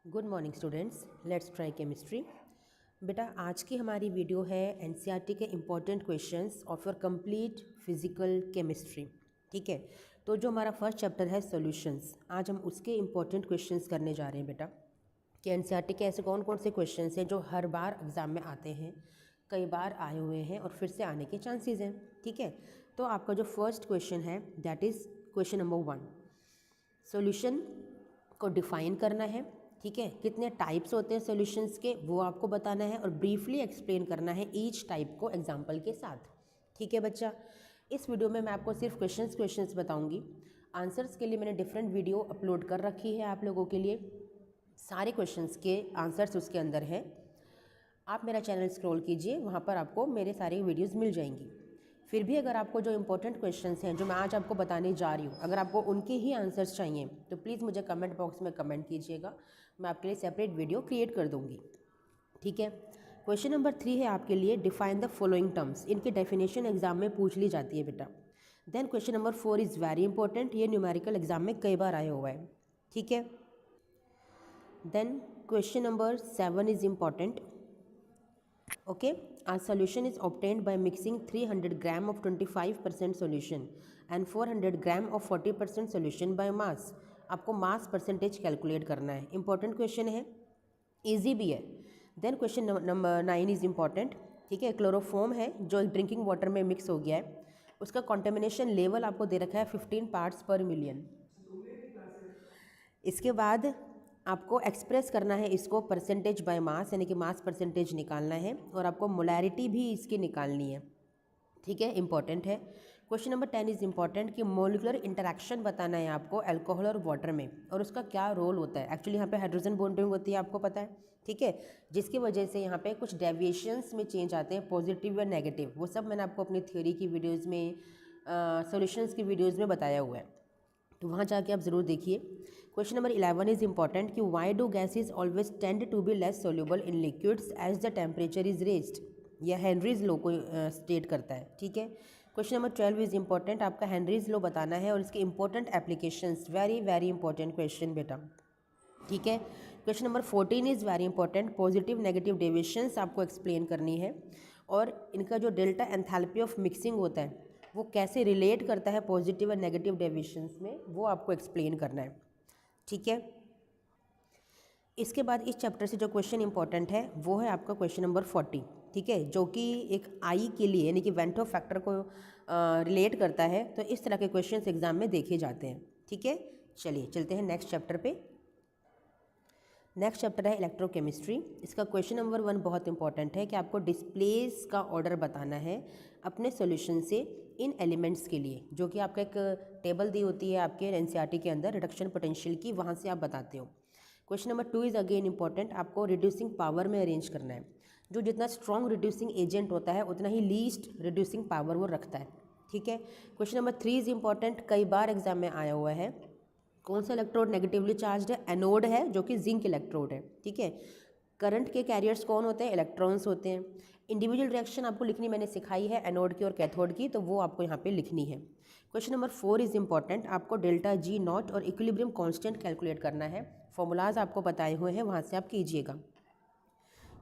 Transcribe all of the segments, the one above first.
Good morning students, let's try chemistry. बेटा आज की हमारी वीडियो है एनसीईआरटी के important questions of your complete physical chemistry. ठीक है, तो जो हमारा फर्स्ट चैप्टर है सॉल्यूशंस, आज हम उसके इम्पॉर्टेंट क्वेश्चंस करने जा रहे हैं बेटा। कि एनसीईआरटी के ऐसे कौन कौन से क्वेश्चंस हैं जो हर बार एग्ज़ाम में आते हैं, कई बार आए हुए हैं और फिर से आने के चांसेस हैं। ठीक है, तो आपका जो फर्स्ट क्वेश्चन है that is question number 1। Solution को डिफ़ाइन करना है। ठीक है, कितने टाइप्स होते हैं सॉल्यूशंस के वो आपको बताना है और ब्रीफली एक्सप्लेन करना है ईच टाइप को एग्जांपल के साथ। ठीक है बच्चा, इस वीडियो में मैं आपको सिर्फ क्वेश्चंस बताऊंगी। आंसर्स के लिए मैंने डिफरेंट वीडियो अपलोड कर रखी है आप लोगों के लिए। सारे क्वेश्चंस के आंसर्स उसके अंदर हैं। आप मेरा चैनल स्क्रॉल कीजिए, वहाँ पर आपको मेरे सारे वीडियोज़ मिल जाएंगी। फिर भी अगर आपको जो इंपॉर्टेंट क्वेश्चंस हैं जो मैं आज आपको बताने जा रही हूँ, अगर आपको उनके ही आंसर्स चाहिए तो प्लीज़ मुझे कमेंट बॉक्स में कमेंट कीजिएगा, मैं आपके लिए सेपरेट वीडियो क्रिएट कर दूँगी। ठीक है, क्वेश्चन नंबर 3 है आपके लिए, डिफाइन द फॉलोइंग टर्म्स। इनकी डेफिनेशन एग्जाम में पूछ ली जाती है बेटा। Then question number 4 is very important, ये न्यूमेरिकल एग्जाम में कई बार आया हुआ है। ठीक है, then question number 7 is important. Okay, a solution is obtained by mixing 300 gram of 25% solution and 400 gram of 40% solution by mass। आपको मास परसेंटेज कैलकुलेट करना है। इंपॉर्टेंट क्वेश्चन है, इजी भी है। Then question number 9 is important. ठीक है, chloroform है जो ड्रिंकिंग वाटर में मिक्स हो गया है, उसका कॉन्टेमिनेशन लेवल आपको दे रखा है 15 पार्ट्स पर मिलियन। इसके बाद आपको एक्सप्रेस करना है इसको परसेंटेज बाय मास, यानी कि मास परसेंटेज निकालना है और आपको मोलैरिटी भी इसकी निकालनी है। ठीक है, इंपॉर्टेंट है। क्वेश्चन नंबर 10 इज़ इम्पॉर्टेंट कि मोलिकुलर इंटरेक्शन बताना है आपको अल्कोहल और वाटर में और उसका क्या रोल होता है। एक्चुअली यहाँ पे हाइड्रोजन बॉन्डिंग होती है, आपको पता है। ठीक है, जिसकी वजह से यहाँ पे कुछ डेविएशंस में चेंज आते हैं, पॉजिटिव या नेगेटिव। वो सब मैंने आपको अपनी थ्योरी की वीडियोज़ में, सॉल्यूशंस की वीडियोज़ में बताया हुआ है, तो वहाँ जाके आप ज़रूर देखिए। क्वेश्चन नंबर 11 इज़ इम्पॉर्टेंट कि why do gases always tend to be less soluble in liquids as the temperature is raised. यह हेनरीज लॉ को स्टेट करता है। ठीक है, क्वेश्चन नंबर 12 इज़ इम्पॉर्टेंट, आपका हेनरीज लॉ बताना है और इसके important applications. Very very important question बेटा। ठीक है, question number 14 is very important, positive negative deviations आपको एक्सप्लेन करनी है और इनका जो डेल्टा एंथैल्पी ऑफ मिक्सिंग होता है वो कैसे रिलेट करता है पॉजिटिव और नेगेटिव डेविएशंस में, वो आपको एक्सप्लेन करना है। ठीक है, इसके बाद इस चैप्टर से जो क्वेश्चन इंपॉर्टेंट है वो है आपका क्वेश्चन नंबर 40। ठीक है, जो कि एक आई के लिए यानी कि वेंटो फैक्टर को रिलेट करता है। तो इस तरह के क्वेश्चंस एग्जाम में देखे जाते हैं। ठीक है, चलिए चलते हैं नेक्स्ट चैप्टर पे। नेक्स्ट चैप्टर है इलेक्ट्रोकेमिस्ट्री। इसका क्वेश्चन नंबर 1 बहुत इंपॉर्टेंट है कि आपको डिस्प्लेस का ऑर्डर बताना है अपने सॉल्यूशन से इन एलिमेंट्स के लिए, जो कि आपका एक टेबल दी होती है आपके एनसीईआरटी के अंदर रिडक्शन पोटेंशियल की, वहाँ से आप बताते हो। Question number 2 is again important, आपको रिड्यूसिंग पावर में अरेंज करना है। जो जितना स्ट्रॉन्ग रिड्यूसिंग एजेंट होता है उतना ही लीस्ट रिड्यूसिंग पावर वो रखता है। ठीक है, क्वेश्चन नंबर 3 इज़ इंपॉर्टेंट, कई बार एग्जाम में आया हुआ है। कौन सा इलेक्ट्रोड नेगेटिवली चार्ज्ड है? एनोड है, जो कि जिंक इलेक्ट्रोड है। ठीक है, करंट के कैरियर्स कौन होते हैं? इलेक्ट्रॉन्स होते हैं। इंडिविजुअल रिएक्शन आपको लिखनी मैंने सिखाई है एनोड की और कैथोड की, तो वो आपको यहाँ पे लिखनी है। क्वेश्चन नंबर 4 इज़ इंपॉर्टेंट, आपको डेल्टा जी नॉट और इक्विलिब्रियम कांस्टेंट कैलकुलेट करना है। फॉर्मूलाज आपको बताए हुए हैं, वहाँ से आप कीजिएगा।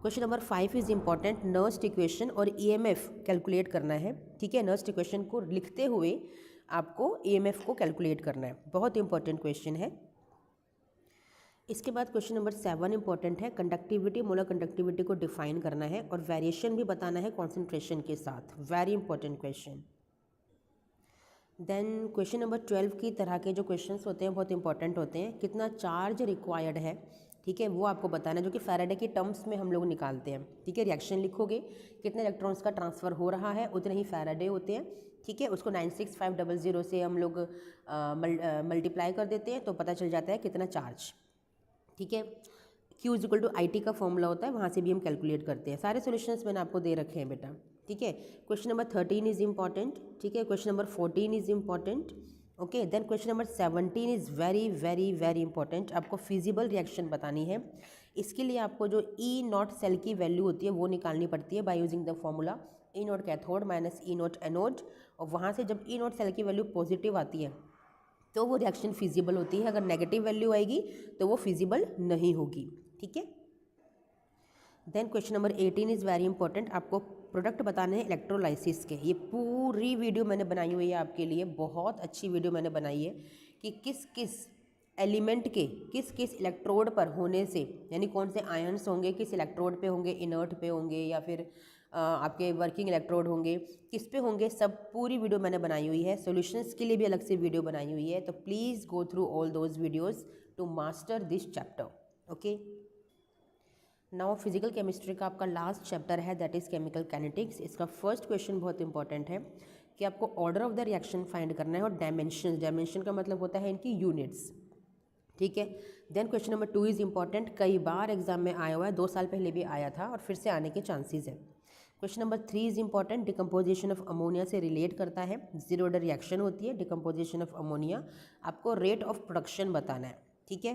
Question number 5 is important, Nernst equation और ईएमएफ कैलकुलेट करना है। ठीक है, नर्स्ट इक्वेशन को लिखते हुए आपको ईएमएफ को कैलकुलेट करना है, बहुत इंपॉर्टेंट क्वेश्चन है। इसके बाद क्वेश्चन नंबर 7 इंपॉर्टेंट है, कंडक्टिविटी, मोलर कंडक्टिविटी को डिफाइन करना है और वेरिएशन भी बताना है कॉन्सेंट्रेशन के साथ। Very important question. Then question number 12 की तरह के जो क्वेश्चंस होते हैं बहुत इंपॉर्टेंट होते हैं। कितना चार्ज रिक्वायर्ड है, ठीक है, वो आपको बताना है, जो कि फैराडे की टर्म्स में हम लोग निकालते हैं। ठीक है, रिएक्शन लिखोगे, कितने इलेक्ट्रॉन्स का ट्रांसफ़र हो रहा है उतने ही फैराडे होते हैं। ठीक है, उसको 96500 से हम लोग मल्टीप्लाई कर देते हैं तो पता चल जाता है कितना चार्ज। ठीक है, Q is equal to IT का फॉर्मूला होता है, वहाँ से भी हम कैलकुलेट करते हैं। सारे सॉल्यूशंस मैंने आपको दे रखे हैं बेटा। ठीक है, क्वेश्चन नंबर 13 इज़ इंपॉर्टेंट। ठीक है, question number 14 is important. Okay, then question number 17 is very very very important, आपको फिजिबल रिएक्शन बतानी है। इसके लिए आपको जो ई नॉट सेल की वैल्यू होती है वो निकालनी पड़ती है by using the formula E naught cathode minus E naught anode, और वहाँ से जब ई नॉट सेल की वैल्यू पॉजिटिव आती है तो वो रिएक्शन फिजिबल होती है। अगर नेगेटिव वैल्यू आएगी तो वो फिजिबल नहीं होगी। ठीक है। Then question number 18 is very important. आपको प्रोडक्ट बताने हैं इलेक्ट्रोलाइसिस के। ये पूरी वीडियो मैंने बनाई हुई है आपके लिए, बहुत अच्छी वीडियो मैंने बनाई है कि किस किस एलिमेंट के किस किस इलेक्ट्रोड पर होने से, यानी कौन से आयन्स होंगे किस इलेक्ट्रोड पे होंगे, इनर्ट पे होंगे या फिर आपके वर्किंग इलेक्ट्रोड होंगे, किस पे होंगे, सब पूरी वीडियो मैंने बनाई हुई है। सॉल्यूशंस के लिए भी अलग से वीडियो बनाई हुई है, तो please go through all those videos to master this chapter. Okay. Now physical chemistry का आपका लास्ट चैप्टर है, दैट इज़ केमिकल काइनेटिक्स। इसका फर्स्ट क्वेश्चन बहुत इंपॉर्टेंट है कि आपको order of the reaction find करना है और डायमेंशन। डायमेंशन का मतलब होता है इनकी यूनिट्स। ठीक है। Then question number 2 is important, कई बार एग्जाम में आया हुआ है, 2 साल पहले भी आया था और फिर से आने के चांसेस है। Question number 3 is important, decomposition of ammonia से रिलेट करता है। जीरो ऑर्डर रिएक्शन होती है डिकम्पोजिशन ऑफ अमोनिया, आपको रेट ऑफ प्रोडक्शन बताना है। ठीक है।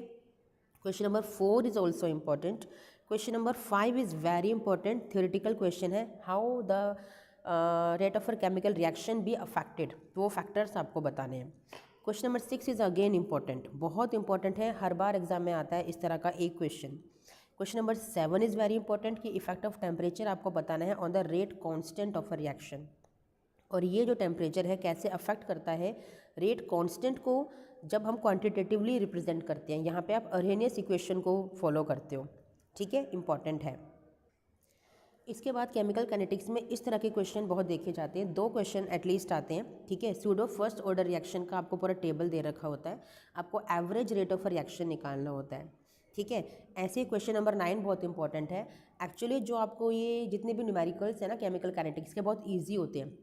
Question number 4 is also important. Question number 5 is very important, theoretical question है, how the rate of chemical reaction be affected, तो वो फैक्टर्स आपको बताने हैं। Question number 6 is again important, बहुत इंपॉर्टेंट है, हर बार एग्जाम में आता है इस तरह का एक question. Question number 7 is very important कि इफेक्ट ऑफ टेम्परेचर आपको बताना है on the rate constant of a reaction, और ये जो टेम्परेचर है कैसे अफेक्ट करता है रेट कांस्टेंट को जब हम क्वांटिटेटिवली रिप्रेजेंट करते हैं। यहाँ पे आप अरेनियस इक्वेशन को फॉलो करते हो। ठीक है, इंपॉर्टेंट है। इसके बाद केमिकल काइनेटिक्स में इस तरह के क्वेश्चन बहुत देखे जाते हैं, 2 क्वेश्चन एटलीस्ट आते हैं। ठीक है। सूडो फर्स्ट ऑर्डर रिएक्शन का आपको पूरा टेबल दे रखा होता है, आपको एवरेज रेट ऑफ रिएक्शन निकालना होता है। ठीक है। ऐसे क्वेश्चन नंबर 9 बहुत इंपॉर्टेंट है। एक्चुअली जो आपको ये जितने भी न्यूमेरिकल्स हैं ना केमिकल काइनेटिक्स के, बहुत ईजी होते हैं,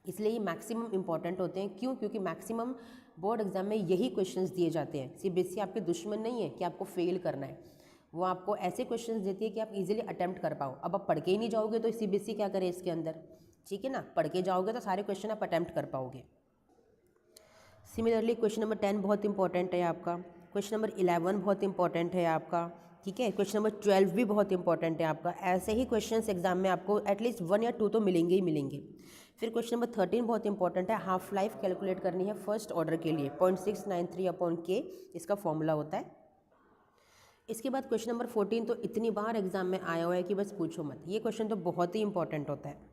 इसलिए ये मैक्सिमम इंपॉर्टेंट होते हैं। क्यों? क्योंकि मैक्सिमम बोर्ड एग्जाम में यही क्वेश्चंस दिए जाते हैं। सीबीएसई आपके दुश्मन नहीं है कि आपको फेल करना है, वो आपको ऐसे क्वेश्चंस देती है कि आप इजीली अटेम्प्ट कर पाओ। अब आप पढ़ के ही नहीं जाओगे तो सीबीएसई क्या करे इसके अंदर। ठीक है ना, पढ़ के जाओगे तो सारे क्वेश्चन आप अटेम्प्ट कर पाओगे। सिमिलरली क्वेश्चन नंबर 10 बहुत इंपॉर्टेंट है आपका, क्वेश्चन नंबर 11 बहुत इंपॉर्टेंट है आपका। ठीक है। क्वेश्चन नंबर 12 भी बहुत इंपॉर्टेंट है आपका। ऐसे ही क्वेश्चंस एग्जाम में आपको एटलीस्ट 1 या 2 तो मिलेंगे ही मिलेंगे। फिर क्वेश्चन नंबर 13 बहुत इंपॉर्टेंट है, हाफ लाइफ कैलकुलेट करनी है फर्स्ट ऑर्डर के लिए, 0.693/K इसका फॉर्मूला होता है। इसके बाद क्वेश्चन नंबर 14 तो इतनी बार एग्जाम में आया हुआ है कि बस पूछो मत, ये क्वेश्चन तो बहुत ही इंपॉर्टेंट होता है।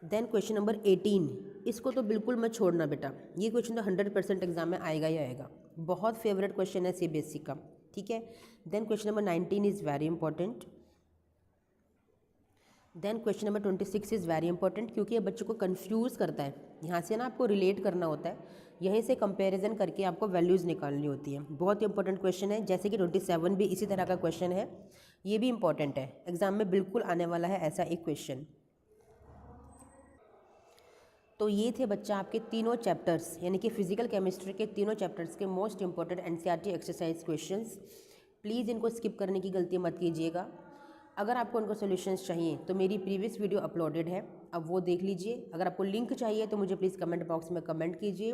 देन क्वेश्चन नंबर 18, इसको तो बिल्कुल मत छोड़ना बेटा, ये क्वेश्चन तो 100% एग्जाम में आएगा ही आएगा, बहुत फेवरेट क्वेश्चन है सीबीएसई का। ठीक है। Then question number 19 is very important. Then question number 26 is very important, क्योंकि ये बच्चों को कंफ्यूज करता है। यहाँ से ना आपको रिलेट करना होता है, यहीं से कंपैरिजन करके आपको वैल्यूज़ निकालनी होती है। बहुत इंपॉर्टेंट क्वेश्चन है, जैसे कि 27 भी इसी तरह का क्वेश्चन है, ये भी इंपॉर्टेंट है, एग्जाम में बिल्कुल आने वाला है ऐसा एक क्वेश्चन। तो ये थे बच्चा आपके तीनों चैप्टर्स, यानी कि फिजिकल केमिस्ट्री के तीनों चैप्टर्स के most important NCERT exercise questions. Please इनको स्किप करने की गलती मत कीजिएगा। अगर आपको उनको सॉल्यूशंस चाहिए तो मेरी प्रीवियस वीडियो अपलोडेड है, अब वो देख लीजिए। अगर आपको लिंक चाहिए तो मुझे प्लीज़ कमेंट बॉक्स में कमेंट कीजिए।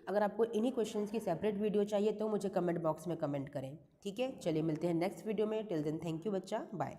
अगर आपको इन्हीं क्वेश्चंस की सेपरेट वीडियो चाहिए तो मुझे कमेंट बॉक्स में कमेंट करें। ठीक है, चलिए मिलते हैं नेक्स्ट वीडियो में। टिल देन थैंक यू बच्चा, बाय।